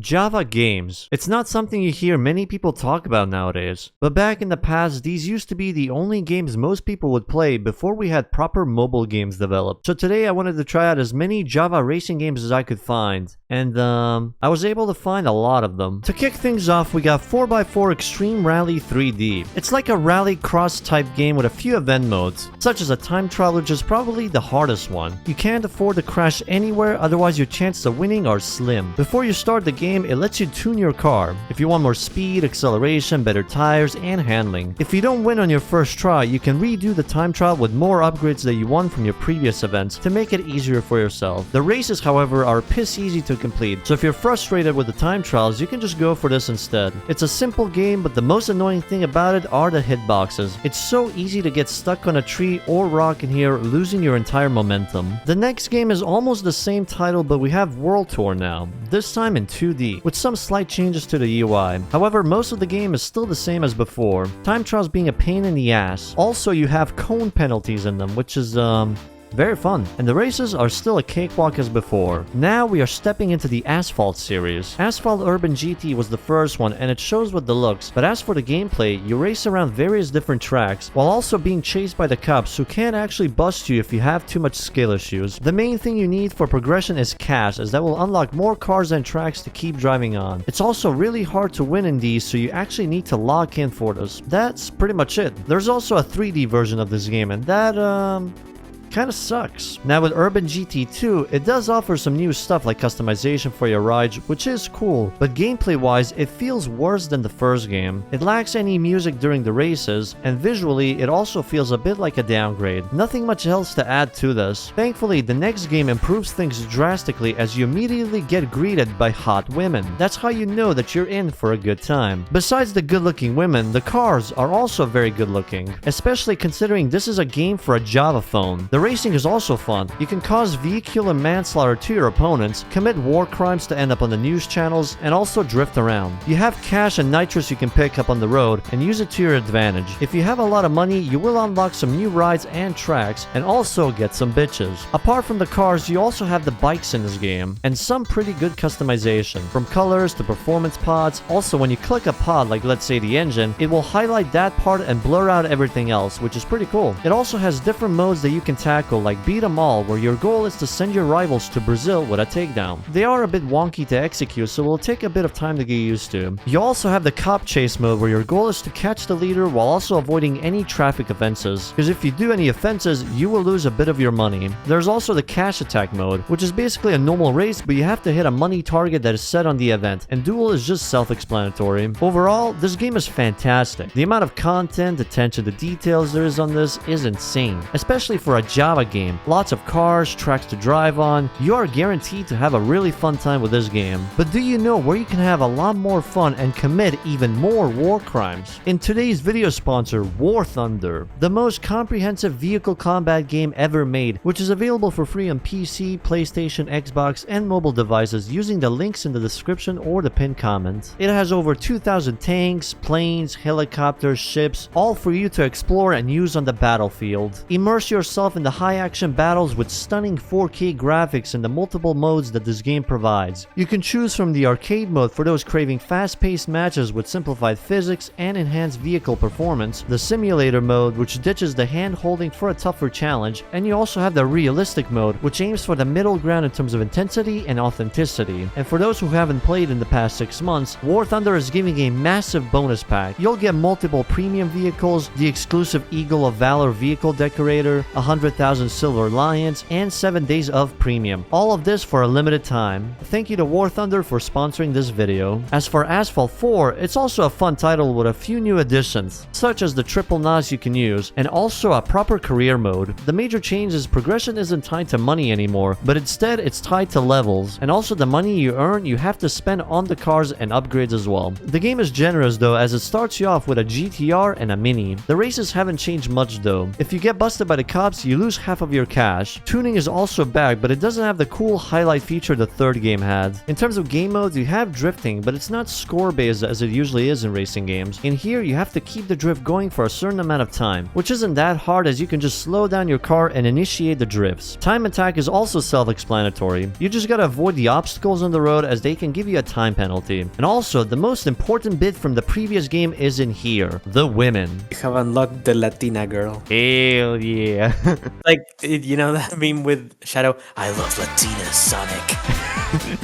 Java games. It's not something you hear many people talk about nowadays, but back in the past, these used to be the only games most people would play before we had proper mobile games developed. So today I wanted to try out as many Java racing games as I could find, and I was able to find a lot of them. To kick things off, we got 4x4 Extreme Rally 3D. It's like a rally cross type game with a few event modes, such as a time trial, which is probably the hardest one. You can't afford to crash anywhere, otherwise your chances of winning are slim. Before you start the game, it lets you tune your car if you want more speed, acceleration, better tires, and handling. If you don't win on your first try, you can redo the time trial with more upgrades that you won from your previous events to make it easier for yourself. The races, however, are piss easy to complete, so if you're frustrated with the time trials, you can just go for this instead. It's a simple game, but the most annoying thing about it are the hitboxes. It's so easy to get stuck on a tree or rock in here, losing your entire momentum. The next game is almost the same title, but we have World Tour now, this time in 2D, with some slight changes to the UI. However, most of the game is still the same as before, time trials being a pain in the ass. Also, you have cone penalties in them, which is very fun, and the races are still a cakewalk as before. Now we are stepping into the Asphalt series. Asphalt Urban GT was the first one, and it shows with the looks, but as for the gameplay, you race around various different tracks while also being chased by the cops who can actually bust you if you have too much skill issues. The main thing you need for progression is cash, as that will unlock more cars and tracks to keep driving on. It's also really hard to win in these, so you actually need to lock in for this. That's pretty much it. There's also a 3D version of this game, and that kinda sucks. Now with Urban GT2, it does offer some new stuff like customization for your rides, which is cool, but gameplay wise, it feels worse than the first game. It lacks any music during the races, and visually, it also feels a bit like a downgrade. Nothing much else to add to this. Thankfully, the next game improves things drastically as you immediately get greeted by hot women. That's how you know that you're in for a good time. Besides the good looking women, the cars are also very good looking, especially considering this is a game for a Java phone. The racing is also fun. You can cause vehicular manslaughter to your opponents, commit war crimes to end up on the news channels, and also drift around. You have cash and nitrous you can pick up on the road and use it to your advantage. If you have a lot of money, you will unlock some new rides and tracks, and also get some bitches. Apart from the cars, you also have the bikes in this game, and some pretty good customization, from colors to performance pods. Also, when you click a pod, like let's say the engine, it will highlight that part and blur out everything else, which is pretty cool. It also has different modes that you can tackle, like Beat 'em All, where your goal is to send your rivals to Brazil with a takedown. They are a bit wonky to execute, so it will take a bit of time to get used to. You also have the Cop Chase mode, where your goal is to catch the leader while also avoiding any traffic offenses, because if you do any offenses, you will lose a bit of your money. There's also the Cash Attack mode, which is basically a normal race, but you have to hit a money target that is set on the event, and Duel is just self-explanatory. Overall, this game is fantastic. The amount of content, attention to details there is on this is insane, especially for a Java game. Lots of cars, tracks to drive on. You are guaranteed to have a really fun time with this game. But do you know where you can have a lot more fun and commit even more war crimes? In today's video sponsor, War Thunder, the most comprehensive vehicle combat game ever made, which is available for free on PC, PlayStation, Xbox, and mobile devices using the links in the description or the pinned comment. It has over 2,000 tanks, planes, helicopters, ships, all for you to explore and use on the battlefield. Immerse yourself in the high-action battles with stunning 4K graphics and the multiple modes that this game provides. You can choose from the arcade mode for those craving fast-paced matches with simplified physics and enhanced vehicle performance, the simulator mode, which ditches the hand-holding for a tougher challenge, and you also have the realistic mode, which aims for the middle ground in terms of intensity and authenticity. And for those who haven't played in the past 6 months, War Thunder is giving a massive bonus pack. You'll get multiple premium vehicles, the exclusive Eagle of Valor vehicle decorator, 100,000 Silver Lions, and 7 days of premium. All of this for a limited time. Thank you to War Thunder for sponsoring this video. As for Asphalt 4, it's also a fun title with a few new additions, such as the triple NOS you can use, and also a proper career mode. The major change is progression isn't tied to money anymore, but instead it's tied to levels, and also the money you earn you have to spend on the cars and upgrades as well. The game is generous though, as it starts you off with a GTR and a Mini. The races haven't changed much though. If you get busted by the cops, you lose lose half of your cash. Tuning is also back, but it doesn't have the cool highlight feature the third game had. In terms of game modes, you have drifting, but it's not score-based as it usually is in racing games. In here, you have to keep the drift going for a certain amount of time, which isn't that hard as you can just slow down your car and initiate the drifts. Time attack is also self-explanatory. You just gotta avoid the obstacles on the road as they can give you a time penalty. And also, the most important bit from the previous game is in here, the women. You have unlocked the Latina girl. Hell yeah. Like, you know that meme with Shadow? I love Latinas, Sonic.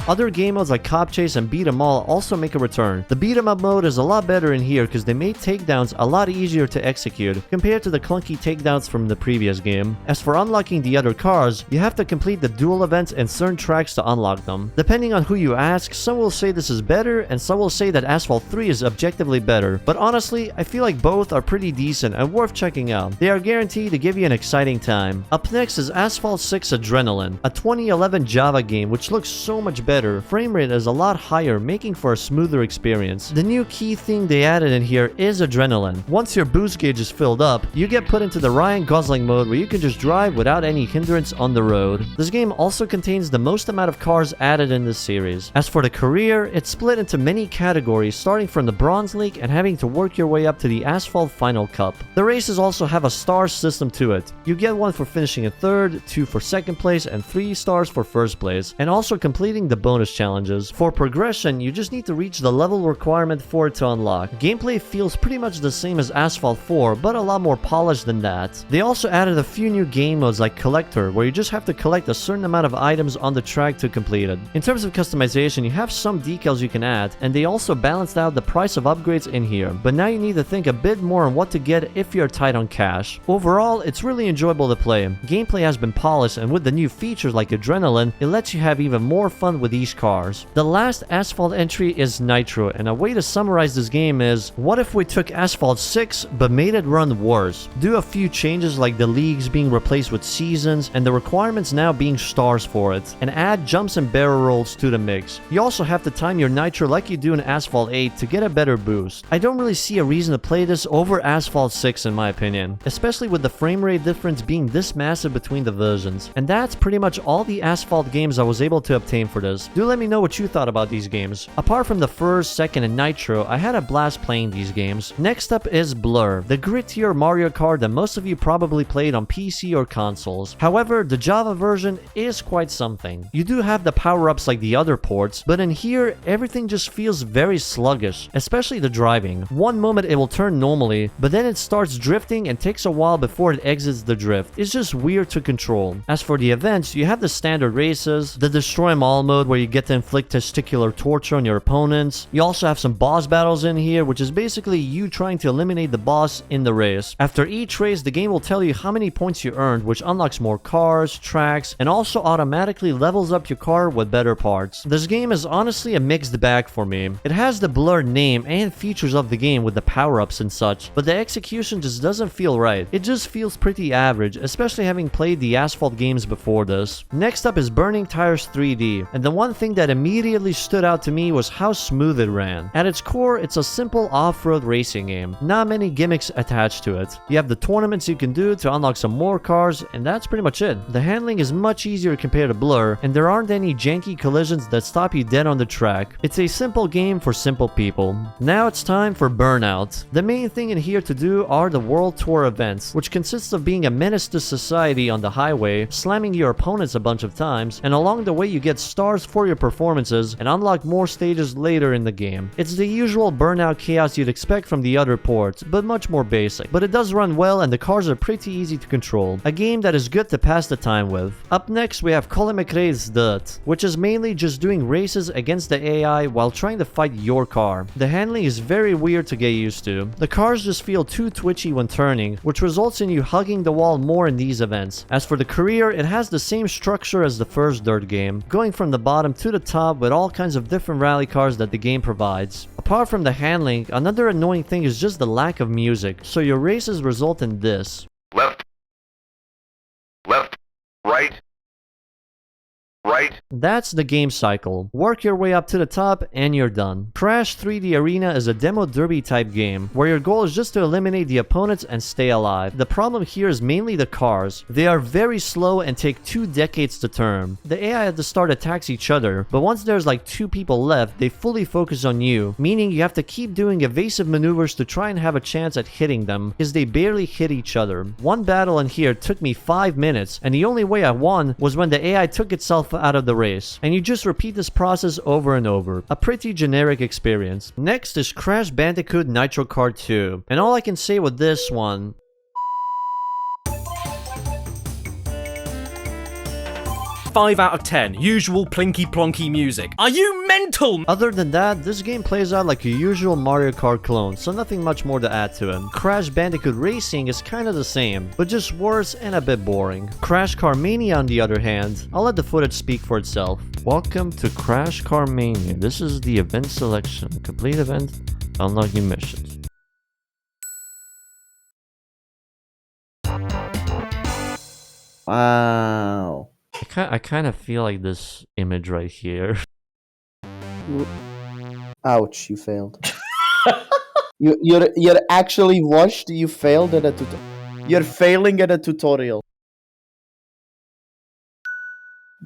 Other game modes like Cop Chase and Beat 'em All also make a return. The Beat 'em Up mode is a lot better in here because they made takedowns a lot easier to execute compared to the clunky takedowns from the previous game. As for unlocking the other cars, you have to complete the duel events and certain tracks to unlock them. Depending on who you ask, some will say this is better and some will say that Asphalt 3 is objectively better, but honestly, I feel like both are pretty decent and worth checking out. They are guaranteed to give you an exciting time. Up next is Asphalt 6 Adrenaline, a 2011 Java game which looks so much better. Frame rate is a lot higher, making for a smoother experience. The new key thing they added in here is Adrenaline. Once your boost gauge is filled up, you get put into the Ryan Gosling mode where you can just drive without any hindrance on the road. This game also contains the most amount of cars added in this series. As for the career, it's split into many categories, starting from the Bronze League and having to work your way up to the Asphalt Final Cup. The races also have a star system to it. You get one for finishing in third, 2 for second place, and 3 stars for first place, and also completing the bonus challenges. For progression, you just need to reach the level requirement for it to unlock. Gameplay feels pretty much the same as Asphalt 4, but a lot more polished than that. They also added a few new game modes like Collector, where you just have to collect a certain amount of items on the track to complete it. In terms of customization, you have some decals you can add, and they also balanced out the price of upgrades in here, but now you need to think a bit more on what to get if you're tight on cash. Overall, it's really enjoyable to play. Gameplay has been polished, and with the new features like Adrenaline, it lets you have even more fun with these cars. The last Asphalt entry is Nitro, and a way to summarize this game is, what if we took Asphalt 6 but made it run worse? Do a few changes like the leagues being replaced with seasons and the requirements now being stars for it, and add jumps and barrel rolls to the mix. You also have to time your Nitro like you do in Asphalt 8 to get a better boost. I don't really see a reason to play this over Asphalt 6 in my opinion, especially with the frame rate difference being this massive between the versions. And that's pretty much all the Asphalt games I was able to obtain for this. Do let me know what you thought about these games. Apart from the first, second, and Nitro, I had a blast playing these games. Next up is Blur, the grittier Mario Kart that most of you probably played on PC or consoles. However, the Java version is quite something. You do have the power-ups like the other ports, but in here, everything just feels very sluggish, especially the driving. One moment it will turn normally, but then it starts drifting and takes a while before it exits the drift. It's just weird to control. As for the events, you have the standard races, the Destroy 'em All mode where you get to inflict testicular torture on your opponents. You also have some boss battles in here, which is basically you trying to eliminate the boss in the race. After each race, the game will tell you how many points you earned, which unlocks more cars, tracks, and also automatically levels up your car with better parts. This game is honestly a mixed bag for me. It has the Blur name and features of the game with the power-ups and such, but the execution just doesn't feel right. It just feels pretty average, especially having played the Asphalt games before this. Next up is Burning Tires 3D, and the one thing that immediately stood out to me was how smooth it ran. At its core, it's a simple off-road racing game. Not many gimmicks attached to it. You have the tournaments you can do to unlock some more cars, and that's pretty much it. The handling is much easier compared to Blur, and there aren't any janky collisions that stop you dead on the track. It's a simple game for simple people. Now it's time for Burnout. The main thing in here to do are the World Tour events, which consists of being a menace to society on the highway, slamming your opponents a bunch of times, and along the way you get stars for your performances and unlock more stages later in the game. It's the usual Burnout chaos you'd expect from the other ports, but much more basic. But it does run well and the cars are pretty easy to control. A game that is good to pass the time with. Up next we have Colin McRae's Dirt, which is mainly just doing races against the AI while trying to fight your car. The handling is very weird to get used to. The cars just feel too twitchy when turning, which results in you hugging the wall more in these events. As for the career, it has the same structure as the first Dirt game, going from the bottom to the top with all kinds of different rally cars that the game provides. Apart from the handling, another annoying thing is just the lack of music, so your races result in this. Left, left, right, right. That's the game cycle. Work your way up to the top and you're done. Crash 3D Arena is a demo derby type game where your goal is just to eliminate the opponents and stay alive. The problem here is mainly the cars. They are very slow and take 2 decades to turn. The AI at the start attacks each other, but once there's like 2 people left, they fully focus on you, meaning you have to keep doing evasive maneuvers to try and have a chance at hitting them, because they barely hit each other. One battle in here took me 5 minutes, and the only way I won was when the AI took itself out of the race. And you just repeat this process over and over. A pretty generic experience. Next is Crash Bandicoot Nitro Kart 2, and all I can say with this one, 5 out of 10. Usual plinky plonky music. Are you mental? other than that, this game plays out like a usual Mario Kart clone, so nothing much more to add to it. Crash Bandicoot Racing is kinda the same, but just worse and a bit boring. Crash Car Mania, on the other hand, I'll let the footage speak for itself. Welcome to Crash Car Mania. This is the event selection. Complete event, unlock new missions. Wow. I kind of feel like this image right here. Ouch, you failed. You're actually washed, you failed at a tutorial. You're failing at a tutorial.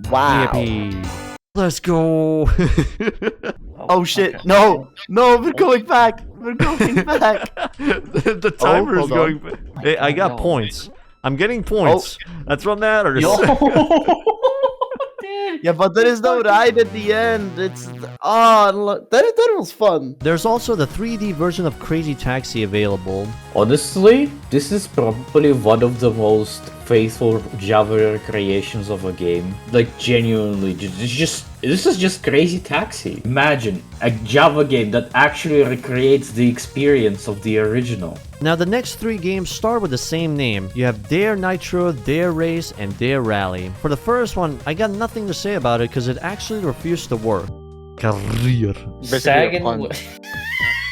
Wow. Yippee. Let's go. Oh shit, no! No, we're going back! We're going back! The timer is hold on. going back. Hey, I got points. I'm getting points. That's what matters. Yeah, but there is no ride at the end. It's... Oh, look, that was fun. There's also the 3D version of Crazy Taxi available. Honestly, this is probably one of the most faithful Java recreations of a game. Like, genuinely, this is just Crazy Taxi. Imagine a Java game that actually recreates the experience of the original. Now the next 3 games start with the same name. You have Dare Nitro, Dare Race, and Dare Rally. For the first one, I got nothing to say about it because it actually refused to work. Career. Sagging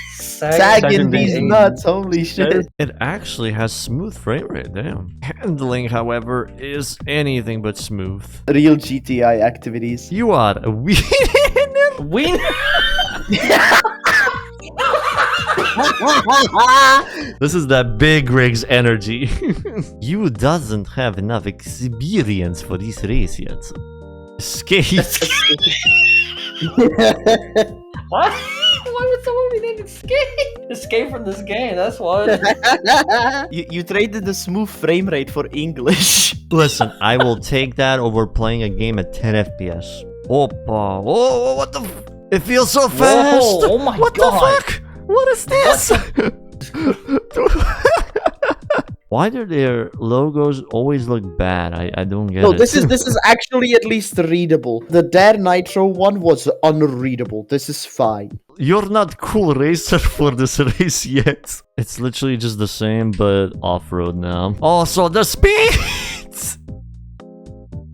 Sagging these nuts, holy shit. It actually has smooth frame rate, damn. Handling, however, is anything but smooth. Real GTI activities. You are a Win. This is that big rigs energy. You doesn't have enough experience for this race yet. Escape. What? Why would someone be named Escape? Escape from this game, that's what. You traded the smooth frame rate for English. Listen, I will take that over playing a game at 10 FPS. Opa. Oh, what the it feels so fast. Oh my what god. the fuck? What is this? Why do their logos always look bad? I don't get No, it. this is actually at least readable. The Dare Nitro one was unreadable. This is fine. You're not cool racer for this race yet. It's literally just the same, but off-road now. Also, the speeds!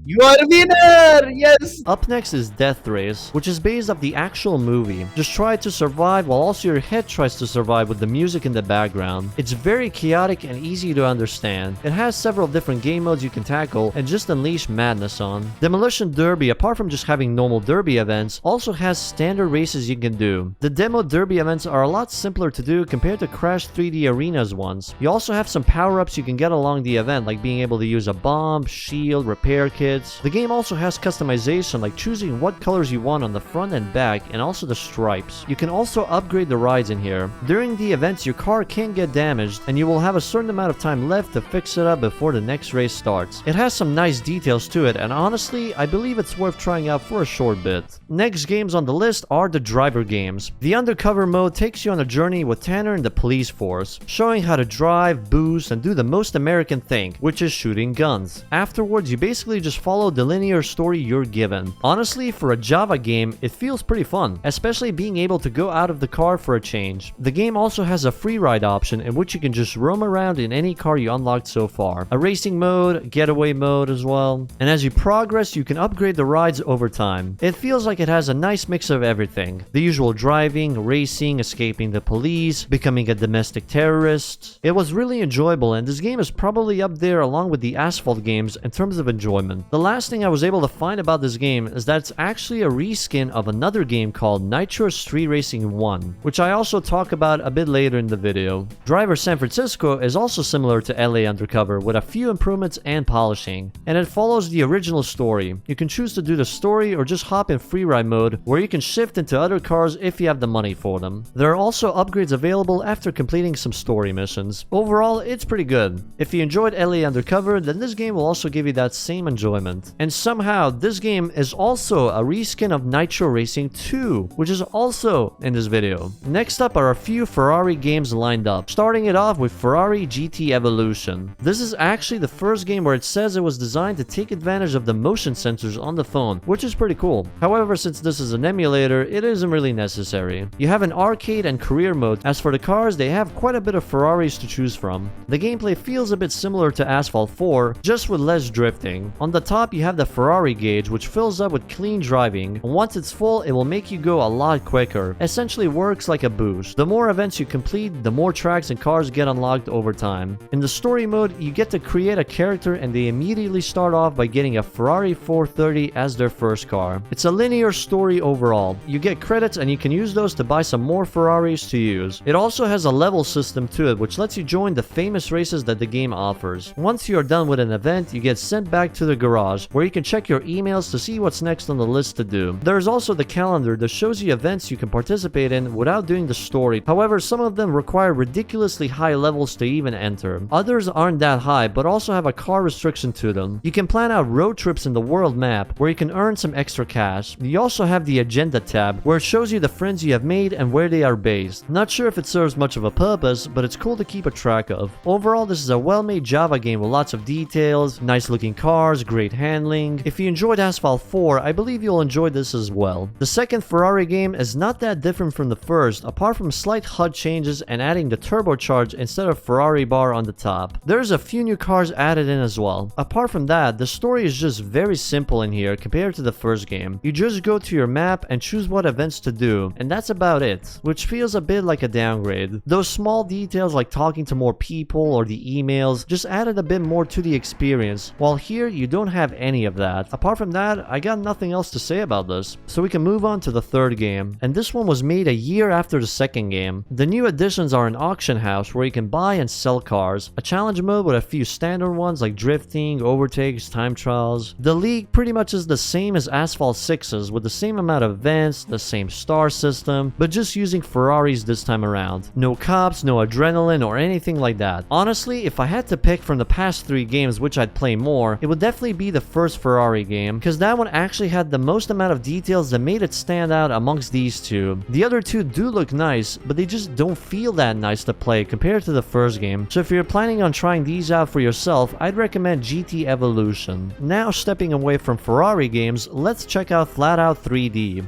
You are a winner! Yes! Up next is Death Race, which is based off the actual movie. Just try to survive while also your head tries to survive with the music in the background. It's very chaotic and easy to understand. It has several different game modes you can tackle and just unleash madness on. Demolition Derby, apart from just having normal derby events, also has standard races you can do. The demo derby events are a lot simpler to do compared to Crash 3D Arena's ones. You also have some power-ups you can get along the event, like being able to use a bomb, shield, repair kits. The game also has customization, like choosing what colors you want on the front and back, and also the stripes. You can also upgrade the rides in here. During the events, your car can get damaged, and you will have a certain amount of time left to fix it up before the next race starts. It has some nice details to it, and honestly, I believe it's worth trying out for a short bit. Next games on the list are the driver games. The undercover mode takes you on a journey with Tanner and the police force, showing how to drive, boost, and do the most American thing, which is shooting guns. Afterwards, you basically just follow the linear story you're given. Honestly, for a Java game, it feels pretty fun, especially being able to go out of the car for a change. The game also has a free ride option in which you can just roam around in any car you unlocked so far. A racing mode, getaway mode as well. And as you progress, you can upgrade the rides over time. It feels like it has a nice mix of everything. The usual driving, racing, escaping the police, becoming a domestic terrorist. It was really enjoyable, and this game is probably up there along with the Asphalt games in terms of enjoyment. The last thing I was able to find about this game is that it's actually a reskin of another game called Nitro Street Racing 1, which I also talk about a bit later in the video. Driver San Francisco is also similar to LA Undercover with a few improvements and polishing, and it follows the original story. You can choose to do the story or just hop in freeride mode where you can shift into other cars if you have the money for them. There are also upgrades available after completing some story missions. Overall, it's pretty good. If you enjoyed LA Undercover, then this game will also give you that same enjoyment. And somehow, this game is also a reskin of Nitro Racing 2, which is also in this video. Next up are a few Ferrari games lined up, starting it off with Ferrari GT Evolution. This is actually the first game where it says it was designed to take advantage of the motion sensors on the phone, which is pretty cool. However, since this is an emulator, it isn't really necessary. You have an arcade and career mode. As for the cars, they have quite a bit of Ferraris to choose from. The gameplay feels a bit similar to Asphalt 4, just with less drifting. On the top, you have the Ferrari gauge, which fills up with clean driving, and once it's full, it will make you go a lot quicker. Essentially works like a boost. The more events you complete, the more tracks and cars get unlocked over time. In the story mode, you get to create a character and they immediately start off by getting a Ferrari 430 as their first car. It's a linear story overall. You get credits and you can use those to buy some more Ferraris to use. It also has a level system to it, which lets you join the famous races that the game offers. Once you are done with an event, you get sent back to the garage, where you can check your emails to see what's next on the list to do. There's also the calendar that shows you events you can participate in without doing the story. However, some of them require ridiculously high levels to even enter. Others aren't that high, but also have a car restriction to them. You can plan out road trips in the world map, where you can earn some extra cash. You also have the agenda tab, where it shows you the friends you have made and where they are based. Not sure if it serves much of a purpose, but it's cool to keep a track of. Overall, this is a well-made Java game with lots of details, nice looking cars, great handling. If you enjoyed Asphalt 4, I believe you'll enjoy this as well. The second Ferrari game is not that different from the first, apart from slight HUD changes and adding the turbocharge instead of Ferrari bar on the top. There's a few new cars added in as well. Apart from that, the story is just very simple in here compared to the first game. You just go to your map and choose what events to do, and that's about it, which feels a bit like a downgrade. Those small details like talking to more people or the emails just added a bit more to the experience, while here you don't have any of that. Apart from that, I got nothing else to say about this. So we can move on to the third game, and this one was made a year after the second game. The new additions are an auction house where you can buy and sell cars, a challenge mode with a few standard ones like drifting, overtakes, time trials. The league pretty much is the same as Asphalt 6's with the same amount of events, the same star system, but just using Ferraris this time around. No cops, no adrenaline or anything like that. Honestly, if I had to pick from the past 3 games which I'd play more, it would definitely be the first Ferrari game, because that one actually had the most amount of details that made it stand out amongst these two. The other two do look nice, but they just don't feel that nice to play compared to the first game. So if you're planning on trying these out for yourself, I'd recommend GT Evolution. Now stepping away from Ferrari games, let's check out Flatout 3D.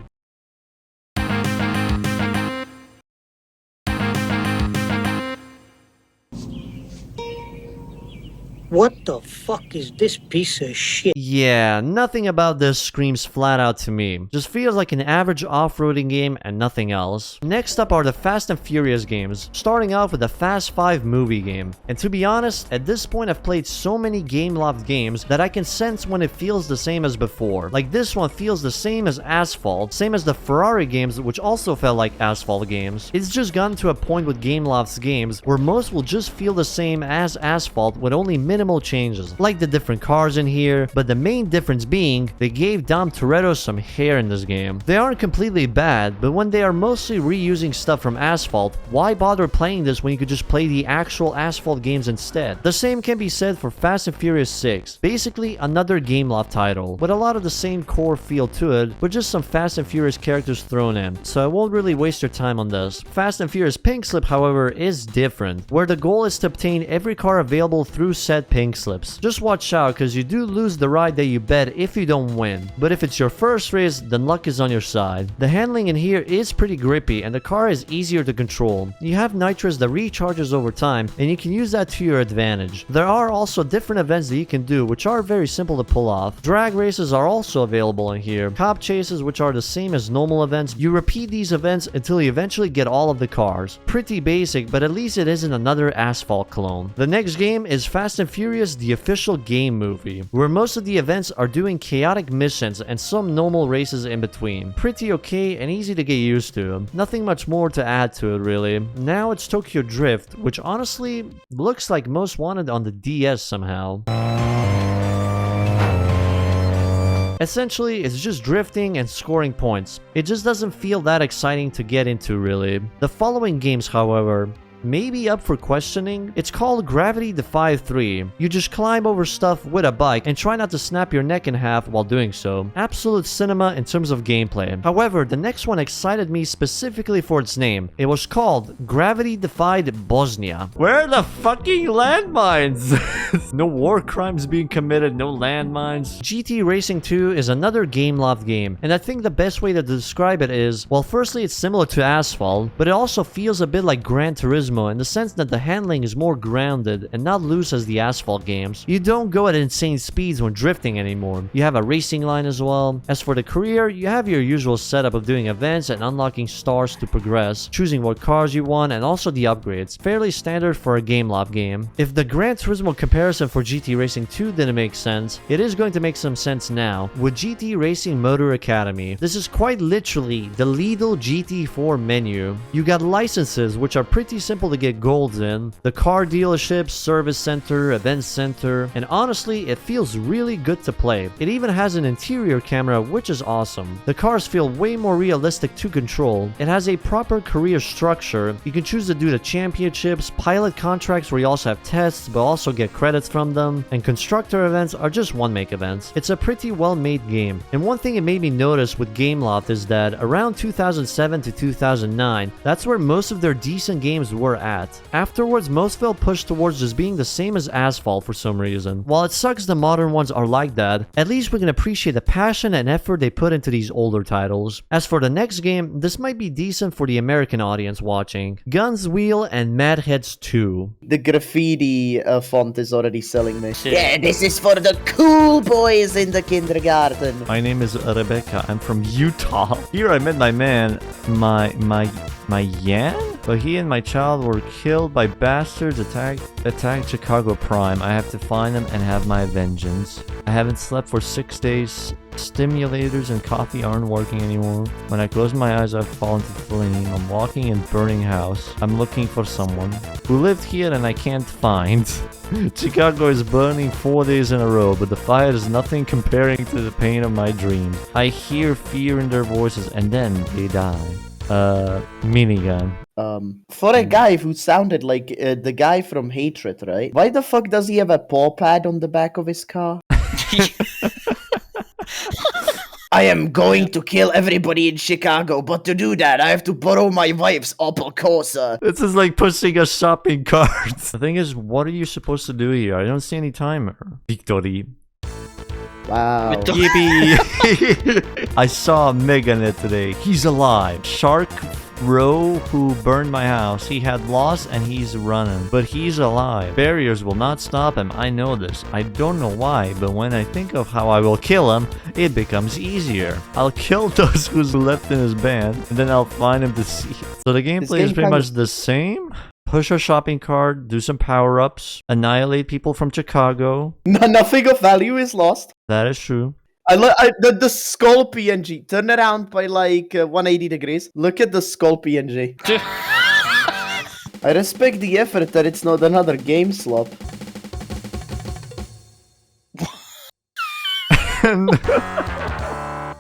What the fuck is this piece of shit? Yeah, nothing about this screams Flatout to me. Just feels like an average off-roading game and nothing else. Next up are the Fast and Furious games, starting off with the Fast 5 movie game. And to be honest, at this point I've played so many Gameloft games that I can sense when it feels the same as before. Like this one feels the same as Asphalt, same as the Ferrari games which also felt like Asphalt games. It's just gotten to a point with Gameloft's games where most will just feel the same as Asphalt with only minimal changes, like the different cars in here, but the main difference being they gave Dom Toretto some hair in this game. They aren't completely bad, but when they are mostly reusing stuff from Asphalt, why bother playing this when you could just play the actual Asphalt games instead? The same can be said for Fast and Furious 6, basically another Gameloft title, with a lot of the same core feel to it, but just some Fast and Furious characters thrown in, so I won't really waste your time on this. Fast and Furious Pink Slip, however, is different, where the goal is to obtain every car available through said pink slips. Just watch out, because you do lose the ride that you bet if you don't win, but if it's your first race, then luck is on your side. The handling in here is pretty grippy and the car is easier to control. You have nitrous that recharges over time and you can use that to your advantage. There are also different events that you can do which are very simple to pull off. Drag races are also available in here. Cop chases, which are the same as normal events. You repeat these events until you eventually get all of the cars. Pretty basic, but at least it isn't another Asphalt clone. The next game is Fast and Furious the official game movie, where most of the events are doing chaotic missions and some normal races in between. Pretty okay and easy to get used to. Nothing much more to add to it really. Now it's Tokyo Drift, which honestly looks like Most Wanted on the DS somehow. Essentially, it's just drifting and scoring points. It just doesn't feel that exciting to get into, really. The following games, however, may be up for questioning. It's called Gravity Defy 3. You just climb over stuff with a bike and try not to snap your neck in half while doing so. Absolute cinema in terms of gameplay. However, the next one excited me specifically for its name. It was called Gravity Defied Bosnia. Where are the fucking landmines? No war crimes being committed, no landmines. GT Racing 2 is another Gameloft game, and I think the best way to describe it is, well, firstly, it's similar to Asphalt, but it also feels a bit like Gran Turismo in the sense that the handling is more grounded and not loose as the Asphalt games. You don't go at insane speeds when drifting anymore. You have a racing line as well. As for the career, you have your usual setup of doing events and unlocking stars to progress, choosing what cars you want, and also the upgrades. Fairly standard for a Gameloft game. If the Gran Turismo comparison for GT Racing 2 didn't make sense, it is going to make some sense now with GT Racing Motor Academy. This is quite literally the Lidl GT4 menu. You got licenses which are pretty simple to get golds in, the car dealership, service center, event center, and honestly, it feels really good to play. It even has an interior camera, which is awesome. The cars feel way more realistic to control. It has a proper career structure. You can choose to do the championships, pilot contracts where you also have tests, but also get credits from them, and constructor events are just one-make events. It's a pretty well-made game. And one thing it made me notice with Gameloft is that around 2007 to 2009, that's where most of their decent games were at. Afterwards, most felt pushed towards just being the same as Asphalt for some reason. While it sucks the modern ones are like that, at least we can appreciate the passion and effort they put into these older titles. As for the next game, this might be decent for the American audience watching. Guns Wheel and Mad Heads 2. The graffiti font is already selling me. Yeah, this is for the cool boys in the kindergarten. My name is Rebecca. I'm from Utah. Here I met my man, my Yan? But he and my child were killed by bastards attacked Chicago Prime. I have to find them and have my vengeance. I haven't slept for 6 days. Stimulators and coffee aren't working anymore. When I close my eyes, I fall into flame. I'm walking in burning house. I'm looking for someone who lived here and I can't find. Chicago is burning 4 days in a row, but the fire is nothing comparing to the pain of my dreams. I hear fear in their voices and then they die. Minigun. For a guy who sounded like the guy from Hatred, right? Why the fuck does he have a paw pad on the back of his car? I am going to kill everybody in Chicago, but to do that, I have to borrow my wife's Opel Corsa. This is like pushing a shopping cart. The thing is, what are you supposed to do here? I don't see any timer. Victory. Wow. Yippee! I saw Meganet today. He's alive. Shark Row, who burned my house. He had lost and he's running. But he's alive. Barriers will not stop him. I know this. I don't know why, but when I think of how I will kill him, it becomes easier. I'll kill those who's left in his band, and then I'll find him to see. So the gameplay is pretty much the same. Push a shopping cart, do some power-ups, annihilate people from Chicago. Nothing of value is lost. That is true. The skull PNG. Turn it around by like 180 degrees. Look at the skull PNG. I respect the effort that it's not another game slop.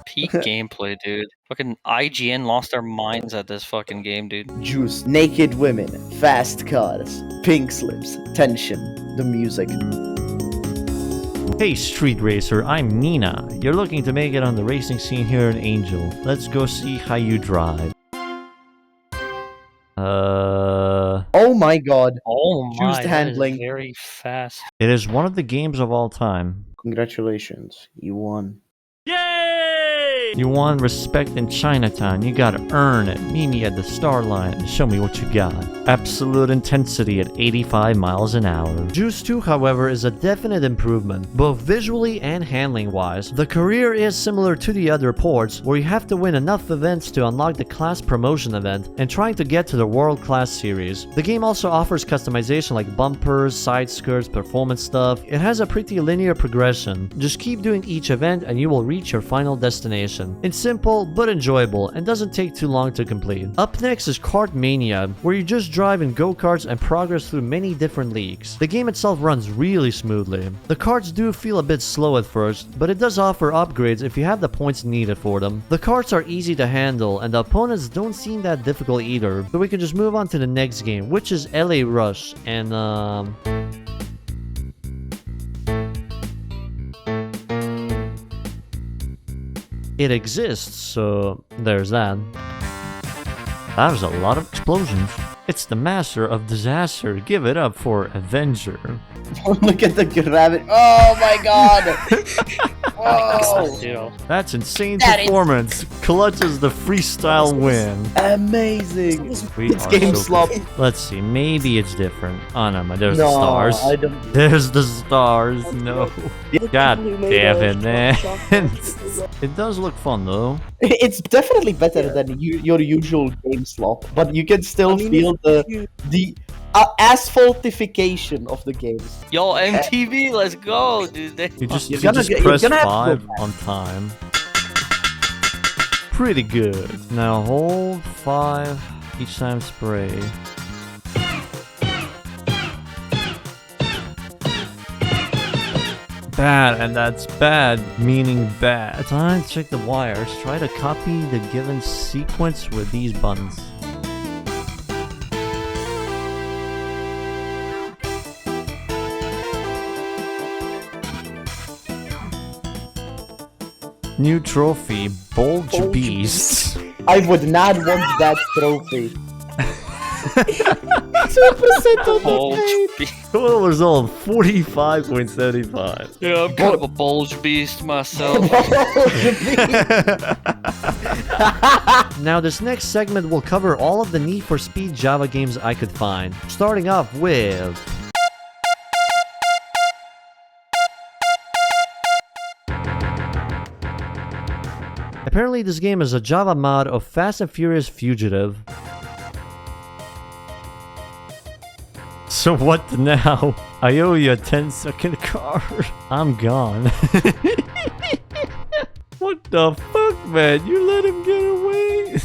Peak gameplay, dude. Fucking IGN lost their minds at this fucking game, dude. Juice, naked women, fast cars, pink slips, tension, the music. Hey Street Racer, I'm Nina. You're looking to make it on the racing scene here in Angel. Let's go see how you drive. Oh my god. Oh my, Juiced handling. that is very fast. It is one of the games of all time. Congratulations, you won. Yay! You want respect in Chinatown, you gotta earn it. Meet me at the Star Line and show me what you got. Absolute intensity at 85 miles an hour. Juice 2, however, is a definite improvement, both visually and handling wise. The career is similar to the other ports, where you have to win enough events to unlock the class promotion event and trying to get to the world class series. The game also offers customization like bumpers, side skirts, performance stuff. It has a pretty linear progression. Just keep doing each event and you will reach your final destination. It's simple but enjoyable and doesn't take too long to complete. Up next is Kart Mania, where you just drive in go-karts and progress through many different leagues. The game itself runs really smoothly. The karts do feel a bit slow at first, but it does offer upgrades if you have the points needed for them. The karts are easy to handle and the opponents don't seem that difficult either, so we can just move on to the next game, which is LA Rush, and it exists, so there's that. That was a lot of explosions. It's the master of disaster. Give it up for Avenger. Look at the gravity. Oh my god! Whoa! That's insane That is- performance. Clutches the freestyle win. Amazing! We It's are game so slop. good. Let's see, maybe it's different. Oh no, there's the No, stars. I don't. There's the stars. No. God damn it, man. It does look fun though. It's definitely better than your usual game slop, but you can still feel the asphaltification of the games. Yo, MTV, let's go, dude. You just, You're you gonna just get- you're press gonna have to 5 go back. on time. Pretty good. Now hold 5 each time spray. Bad, and that's bad, meaning bad. Time to check the wires. Try to copy the given sequence with these buttons. New trophy, Bulge Beast. I would not want that trophy. 2% on the Bulge page. beast. Total result 45.75. Yeah, I'm kind of a bulge beast myself. Now this next segment will cover all of the Need for Speed Java games I could find. Starting off with... Apparently this game is a Java mod of Fast and Furious Fugitive. So what now? I owe you a 10-second card. I'm gone. What the fuck, man? You let him get away?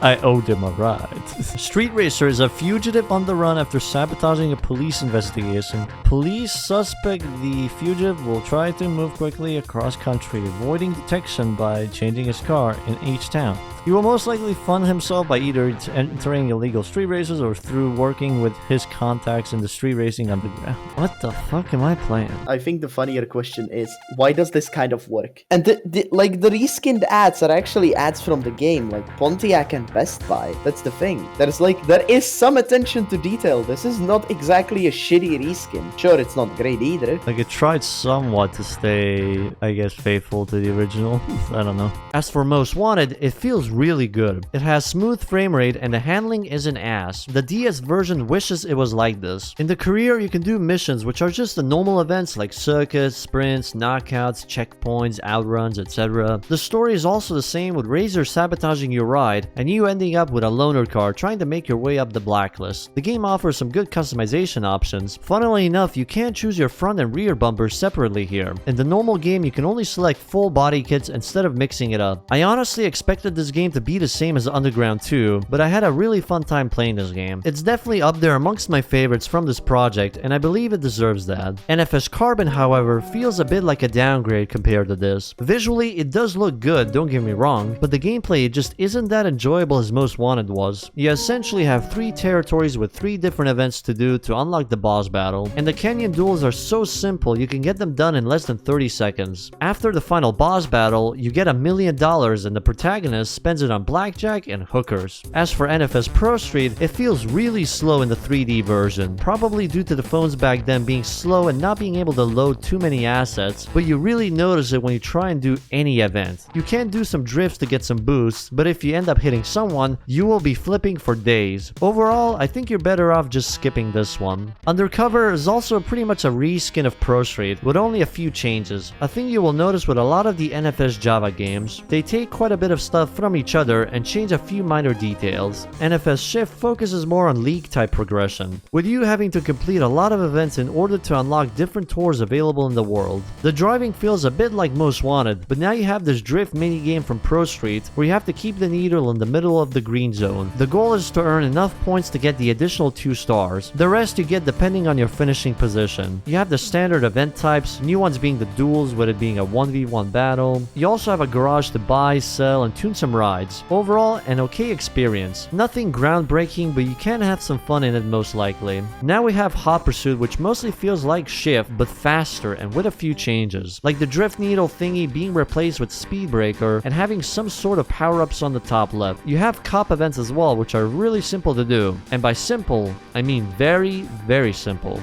I owed him a ride. Street Racer is a fugitive on the run after sabotaging a police investigation. Police suspect the fugitive will try to move quickly across country, avoiding detection by changing his car in each town. He will most likely fund himself by either entering illegal street races or through working with his contacts in the street racing underground. What the fuck am I playing? I think the funnier question is, why does this kind of work? And the reskinned ads are actually ads from the game, like Pontiac and Best Buy. That's the thing. There is some attention to detail. This is not exactly a shitty reskin. Sure, it's not great either. Like, it tried somewhat to stay, I guess, faithful to the original. I don't know. As for Most Wanted, it feels really good. It has smooth frame rate and the handling isn't ass. The DS version wishes it was like this. In the career, you can do missions which are just the normal events like circuits, sprints, knockouts, checkpoints, outruns, etc. The story is also the same, with Razor sabotaging your ride and you ending up with a loaner car trying to make your way up the blacklist. The game offers some good customization options. Funnily enough, you can't choose your front and rear bumpers separately here. In the normal game, you can only select full body kits instead of mixing it up. I honestly expected this game to be the same as Underground 2, but I had a really fun time playing this game. It's definitely up there amongst my favorites from this project, and I believe it deserves that. NFS Carbon, however, feels a bit like a downgrade compared to this. Visually, it does look good, don't get me wrong, but the gameplay just isn't that enjoyable enjoyable as Most Wanted was. You essentially have 3 territories with 3 different events to do to unlock the boss battle, and the canyon duels are so simple you can get them done in less than 30 seconds. After the final boss battle, you get $1 million and the protagonist spends it on blackjack and hookers. As for NFS Pro Street, it feels really slow in the 3D version, probably due to the phones back then being slow and not being able to load too many assets, but you really notice it when you try and do any event. You can do some drifts to get some boosts, but if you end up hitting someone, you will be flipping for days. Overall, I think you're better off just skipping this one. Undercover is also pretty much a reskin of Pro Street, with only a few changes. A thing you will notice with a lot of the NFS Java games, they take quite a bit of stuff from each other and change a few minor details. NFS Shift focuses more on league type progression, with you having to complete a lot of events in order to unlock different tours available in the world. The driving feels a bit like Most Wanted, but now you have this drift minigame from Pro Street where you have to keep the needle in the middle of the green zone. The goal is to earn enough points to get the additional 2 stars. The rest you get depending on your finishing position. You have the standard event types, new ones being the duels with it being a 1v1 battle. You also have a garage to buy, sell, and tune some rides. Overall, an okay experience. Nothing groundbreaking, but you can have some fun in it most likely. Now we have Hot Pursuit, which mostly feels like Shift, but faster and with a few changes. Like the drift needle thingy being replaced with Speed Breaker and having some sort of power-ups on the top left. You have cop events as well, which are really simple to do. And by simple, I mean very, very simple.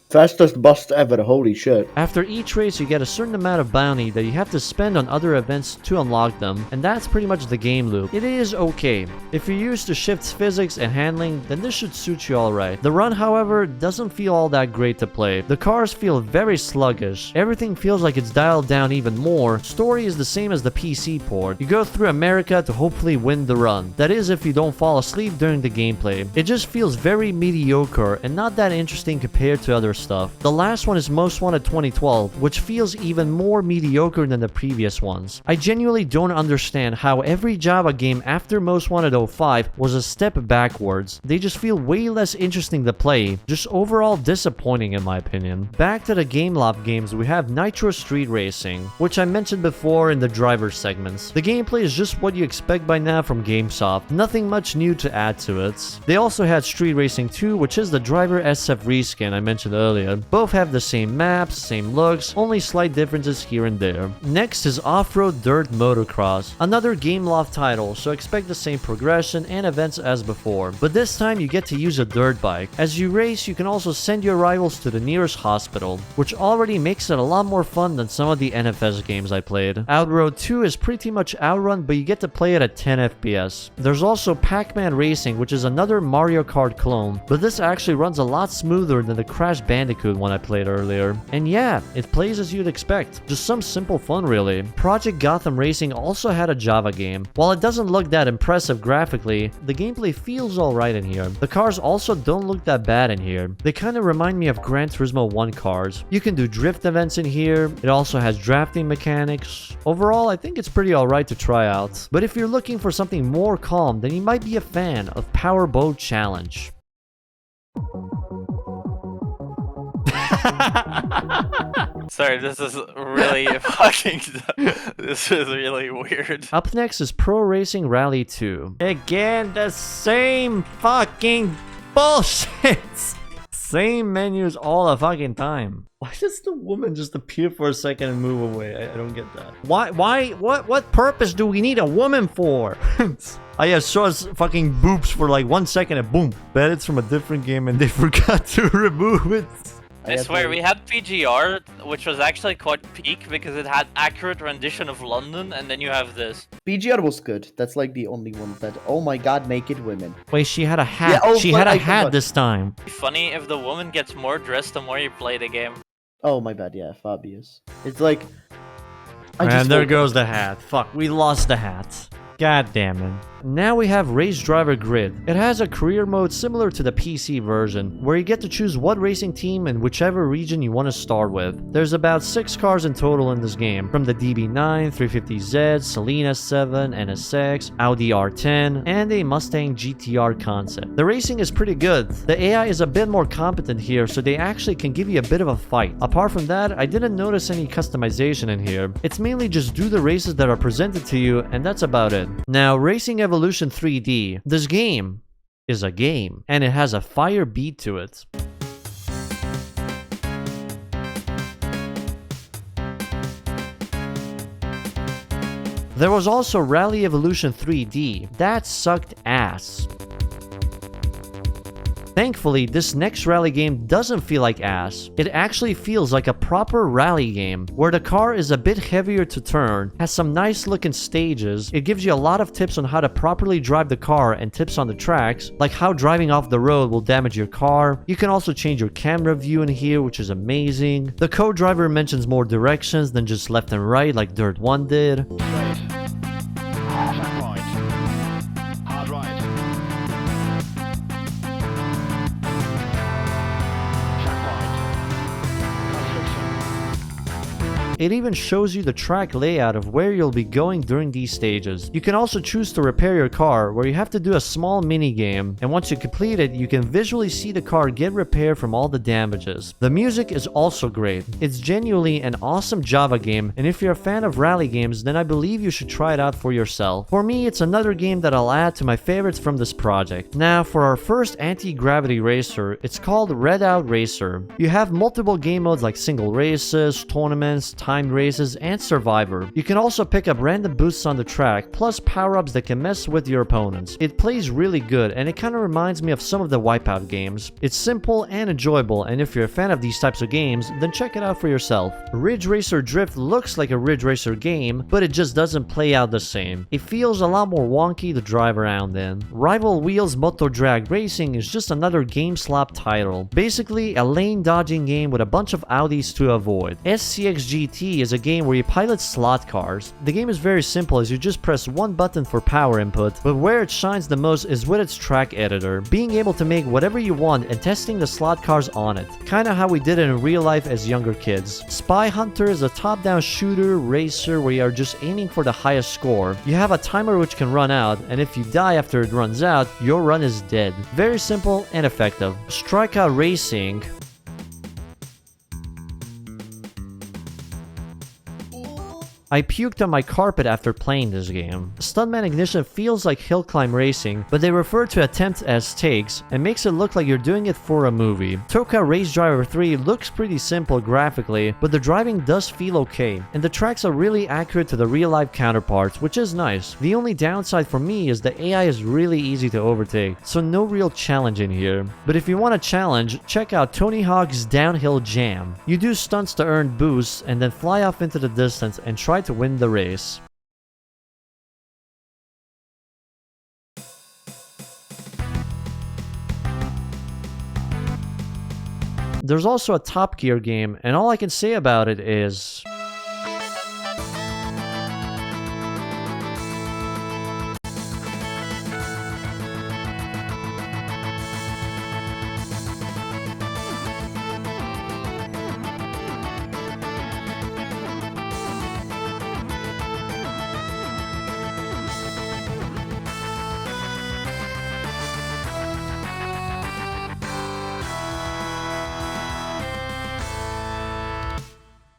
Fastest bust ever, holy shit. After each race, you get a certain amount of bounty that you have to spend on other events to unlock them, and that's pretty much the game loop. It is okay. If you're used to Shift's physics and handling, then this should suit you alright. The run, however, doesn't feel all that great to play. The cars feel very sluggish. Everything feels like it's dialed down even more. Story is the same as the PC port. You go through America to hopefully win the run. That is if you don't fall asleep during the gameplay. It just feels very mediocre and not that interesting compared to other stuff. The last one is Most Wanted 2012, which feels even more mediocre than the previous ones. I genuinely don't understand how every Java game after Most Wanted 05 was a step backwards. They just feel way less interesting to play, just overall disappointing in my opinion. Back to the Gameloft games, we have Nitro Street Racing, which I mentioned before in the driver segments. The gameplay is just what you expect by now from GameSoft, nothing much new to add to it. They also had Street Racing 2, which is the driver SF reskin I mentioned earlier. Both have the same maps, same looks, only slight differences here and there. Next is Off-Road Dirt Motocross, another Gameloft title, so expect the same progression and events as before, but this time you get to use a dirt bike. As you race, you can also send your rivals to the nearest hospital, which already makes it a lot more fun than some of the NFS games I played. Outroad 2 is pretty much Outrun, but you get to play it at 10 FPS. There's also Pac-Man Racing, which is another Mario Kart clone, but this actually runs a lot smoother than the Crash Bandicoot one I played earlier. And yeah, it plays as you'd expect. Just some simple fun really. Project Gotham Racing also had a Java game. While it doesn't look that impressive graphically, the gameplay feels alright in here. The cars also don't look that bad in here. They kind of remind me of Gran Turismo 1 cars. You can do drift events in here. It also has drafting mechanics. Overall, I think it's pretty alright to try out. But if you're looking for something more calm, then you might be a fan of Powerboat Challenge. Sorry, this is really fucking. This is really weird. Up next is Pro Racing Rally 2. Again, the same fucking bullshit. Same menus all the fucking time. Why does the woman just appear for a second and move away? I don't get that. What purpose do we need a woman for? I just saw his fucking boobs for like 1 second and boom. Bet it's from a different game and they forgot to remove it. I swear, we had PGR, which was actually quite peak because it had accurate rendition of London, and then you have this. PGR was good. That's like the only one that, oh my god, naked women. Wait, she had a hat. Yeah, oh, she had a hat this time. Funny if the woman gets more dressed the more you play the game. Oh my bad, yeah, Fabius. It's like... And there goes the hat. Fuck, we lost the hat. God damn it. Now we have Race Driver Grid. It has a career mode similar to the PC version, where you get to choose what racing team in whichever region you want to start with. There's about 6 cars in total in this game, from the DB9, 350Z, Selena 7, NSX, Audi R10, and a Mustang GTR concept. The racing is pretty good. The AI is a bit more competent here, so they actually can give you a bit of a fight. Apart from that, I didn't notice any customization in here. It's mainly just do the races that are presented to you, and that's about it. Now, Racing Evolution 3D. This game is a game, and it has a fire beat to it. There was also Rally Evolution 3D. That sucked ass. Thankfully, this next rally game doesn't feel like ass. It actually feels like a proper rally game, where the car is a bit heavier to turn, has some nice looking stages, it gives you a lot of tips on how to properly drive the car and tips on the tracks, like how driving off the road will damage your car. You can also change your camera view in here, which is amazing. The co-driver mentions more directions than just left and right like Dirt 1 did. It even shows you the track layout of where you'll be going during these stages. You can also choose to repair your car, where you have to do a small mini game, and once you complete it, you can visually see the car get repaired from all the damages. The music is also great. It's genuinely an awesome Java game, and if you're a fan of rally games, then I believe you should try it out for yourself. For me, it's another game that I'll add to my favorites from this project. Now, for our first anti-gravity racer, it's called Redout Racer. You have multiple game modes like single races, tournaments, timed races, and survivor. You can also pick up random boosts on the track, plus power-ups that can mess with your opponents. It plays really good, and it kind of reminds me of some of the Wipeout games. It's simple and enjoyable, and if you're a fan of these types of games, then check it out for yourself. Ridge Racer Drift looks like a Ridge Racer game, but it just doesn't play out the same. It feels a lot more wonky to drive around in. Rival Wheels Moto Drag Racing is just another GameSlop title. Basically, a lane dodging game with a bunch of Audis to avoid. SCX GT is a game where you pilot slot cars. The game is very simple as you just press one button for power input, but where it shines the most is with its track editor, being able to make whatever you want and testing the slot cars on it. Kinda how we did it in real life as younger kids. Spy Hunter is a top-down shooter racer where you are just aiming for the highest score. You have a timer which can run out, and if you die after it runs out, your run is dead. Very simple and effective. Strikeout Racing. I puked on my carpet after playing this game. Stuntman Ignition feels like hill climb racing, but they refer to attempts as takes and makes it look like you're doing it for a movie. Toka Race Driver 3 looks pretty simple graphically, but the driving does feel okay, and the tracks are really accurate to the real-life counterparts, which is nice. The only downside for me is the AI is really easy to overtake, so no real challenge in here. But if you want a challenge, check out Tony Hawk's Downhill Jam. You do stunts to earn boosts and then fly off into the distance and try to win the race. There's also a Top Gear game, and all I can say about it is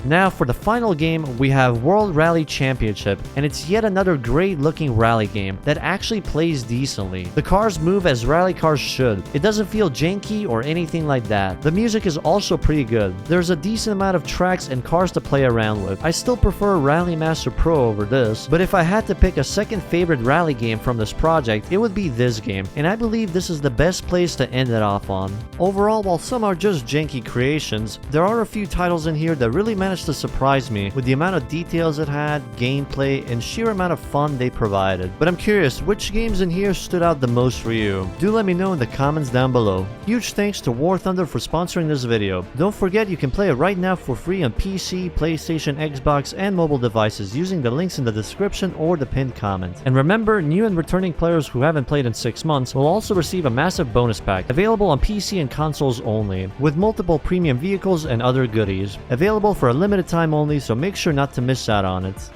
Now for the final game, we have World Rally Championship, and it's yet another great looking rally game that actually plays decently. The cars move as rally cars should. It doesn't feel janky or anything like that. The music is also pretty good. There's a decent amount of tracks and cars to play around with. I still prefer Rally Master Pro over this, but if I had to pick a second favorite rally game from this project, it would be this game, and I believe this is the best place to end it off on. Overall, while some are just janky creations, there are a few titles in here that really manage managed to surprise me with the amount of details it had, gameplay, and sheer amount of fun they provided. But I'm curious, which games in here stood out the most for you? Do let me know in the comments down below. Huge thanks to War Thunder for sponsoring this video. Don't forget you can play it right now for free on PC, PlayStation, Xbox, and mobile devices using the links in the description or the pinned comment. And remember, new and returning players who haven't played in 6 months will also receive a massive bonus pack, available on PC and consoles only, with multiple premium vehicles and other goodies. Available for a limited time only, so make sure not to miss out on it.